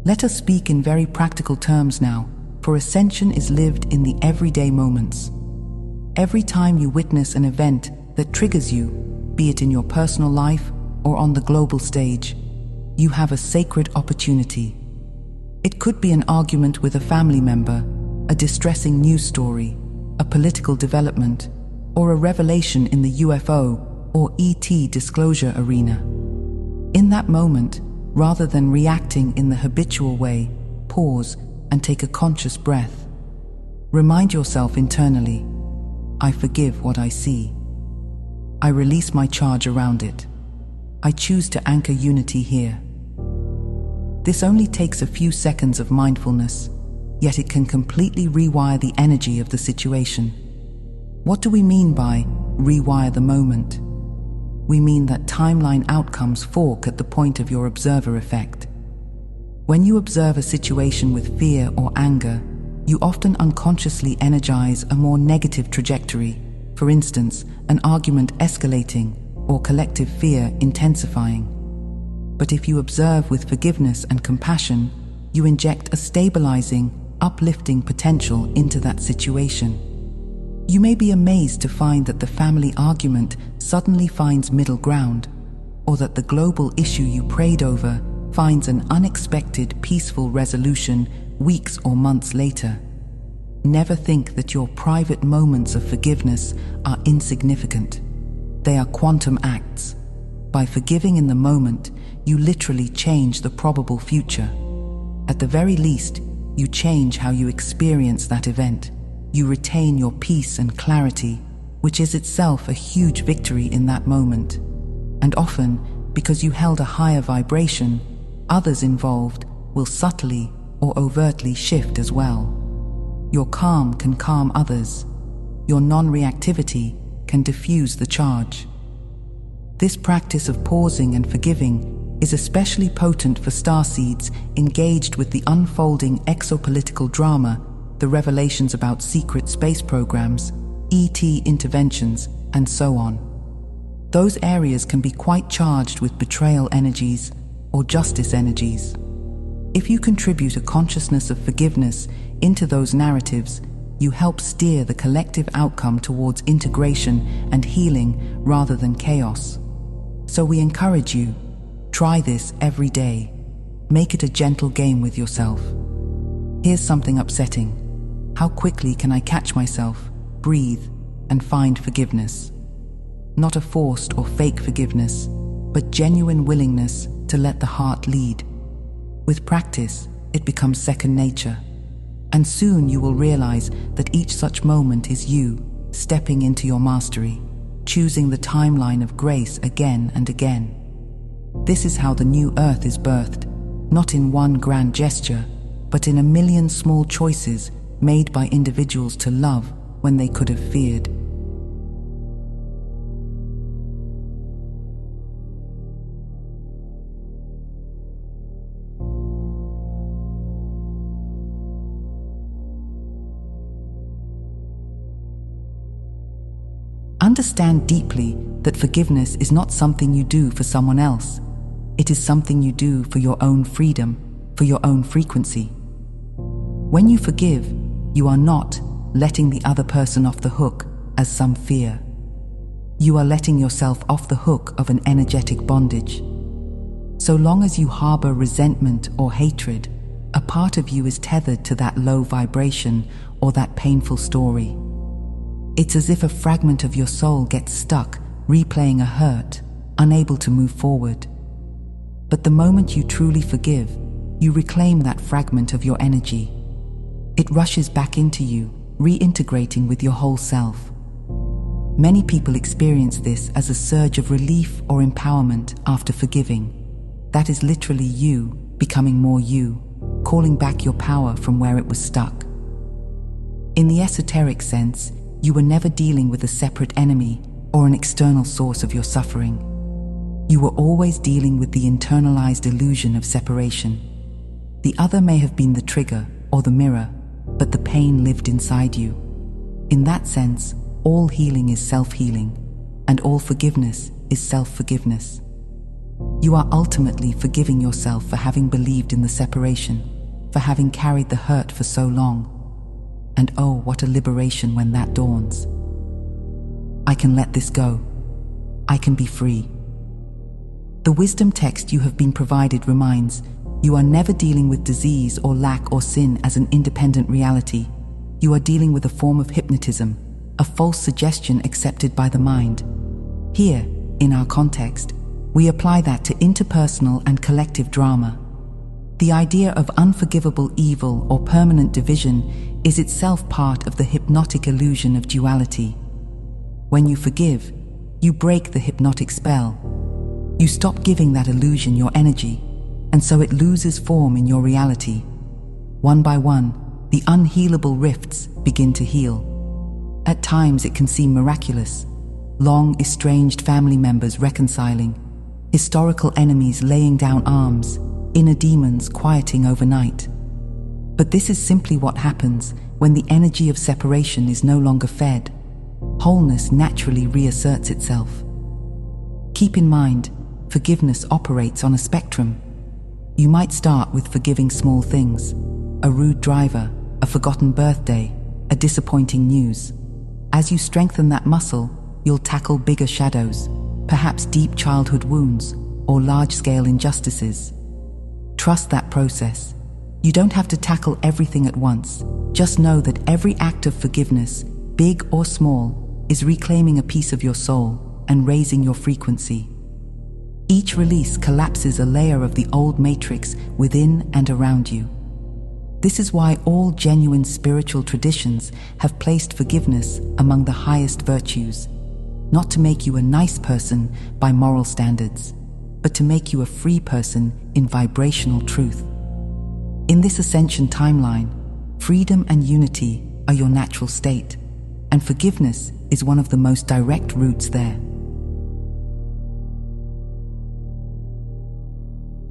Let us speak in very practical terms now, for ascension is lived in the everyday moments. Every time you witness an event that triggers you, be it in your personal life or on the global stage, you have a sacred opportunity. It could be an argument with a family member, a distressing news story, a political development, or a revelation in the UFO or ET disclosure arena. In that moment, rather than reacting in the habitual way, pause and take a conscious breath. Remind yourself internally, I forgive what I see. I release my charge around it. I choose to anchor unity here. This only takes a few seconds of mindfulness, yet it can completely rewire the energy of the situation. What do we mean by rewire the moment? We mean that timeline outcomes fork at the point of your observer effect. When you observe a situation with fear or anger, you often unconsciously energize a more negative trajectory, for instance, an argument escalating or collective fear intensifying. But if you observe with forgiveness and compassion, you inject a stabilizing, uplifting potential into that situation. You may be amazed to find that the family argument suddenly finds middle ground, or that the global issue you prayed over finds an unexpected, peaceful resolution weeks or months later. Never think that your private moments of forgiveness are insignificant. They are quantum acts. By forgiving in the moment, you literally change the probable future. At the very least, you change how you experience that event. You retain your peace and clarity, which is itself a huge victory in that moment. And often, because you held a higher vibration, others involved will subtly or overtly shift as well. Your calm can calm others. Your non-reactivity can diffuse the charge. This practice of pausing and forgiving is especially potent for starseeds engaged with the unfolding exopolitical drama, the revelations about secret space programs, ET interventions, and so on. Those areas can be quite charged with betrayal energies or justice energies. If you contribute a consciousness of forgiveness into those narratives, you help steer the collective outcome towards integration and healing rather than chaos. So we encourage you, try this every day. Make it a gentle game with yourself. Here's something upsetting. How quickly can I catch myself, breathe, and find forgiveness? Not a forced or fake forgiveness, but genuine willingness to let the heart lead. With practice, it becomes second nature. And soon you will realize that each such moment is you stepping into your mastery, choosing the timeline of grace again and again. This is how the new earth is birthed, not in one grand gesture, but in a million small choices made by individuals to love when they could have feared. Understand deeply that forgiveness is not something you do for someone else. It is something you do for your own freedom, for your own frequency. When you forgive, you are not letting the other person off the hook as some fear. You are letting yourself off the hook of an energetic bondage. So long as you harbor resentment or hatred, a part of you is tethered to that low vibration or that painful story. It's as if a fragment of your soul gets stuck, replaying a hurt, unable to move forward. But the moment you truly forgive, you reclaim that fragment of your energy. It rushes back into you, reintegrating with your whole self. Many people experience this as a surge of relief or empowerment after forgiving. That is literally you becoming more you, calling back your power from where it was stuck. In the esoteric sense, you were never dealing with a separate enemy or an external source of your suffering. You were always dealing with the internalized illusion of separation. The other may have been the trigger or the mirror, but the pain lived inside you. In that sense, all healing is self-healing, and all forgiveness is self-forgiveness. You are ultimately forgiving yourself for having believed in the separation, for having carried the hurt for so long. And oh, what a liberation when that dawns. I can let this go. I can be free. The wisdom text you have been provided reminds you are never dealing with disease or lack or sin as an independent reality. You are dealing with a form of hypnotism, a false suggestion accepted by the mind. Here, in our context, we apply that to interpersonal and collective drama. The idea of unforgivable evil or permanent division is itself part of the hypnotic illusion of duality. When you forgive, you break the hypnotic spell. You stop giving that illusion your energy, and so it loses form in your reality. One by one, the unhealable rifts begin to heal. At times it can seem miraculous. Long estranged family members reconciling, historical enemies laying down arms, inner demons quieting overnight. But this is simply what happens when the energy of separation is no longer fed. Wholeness naturally reasserts itself. Keep in mind, forgiveness operates on a spectrum. You might start with forgiving small things, a rude driver, a forgotten birthday, a disappointing news. As you strengthen that muscle, you'll tackle bigger shadows, perhaps deep childhood wounds or large-scale injustices. Trust that process. You don't have to tackle everything at once. Just know that every act of forgiveness, big or small, is reclaiming a piece of your soul and raising your frequency. Each release collapses a layer of the old matrix within and around you. This is why all genuine spiritual traditions have placed forgiveness among the highest virtues, not to make you a nice person by moral standards, but to make you a free person in vibrational truth. In this ascension timeline, freedom and unity are your natural state, and forgiveness is one of the most direct routes there.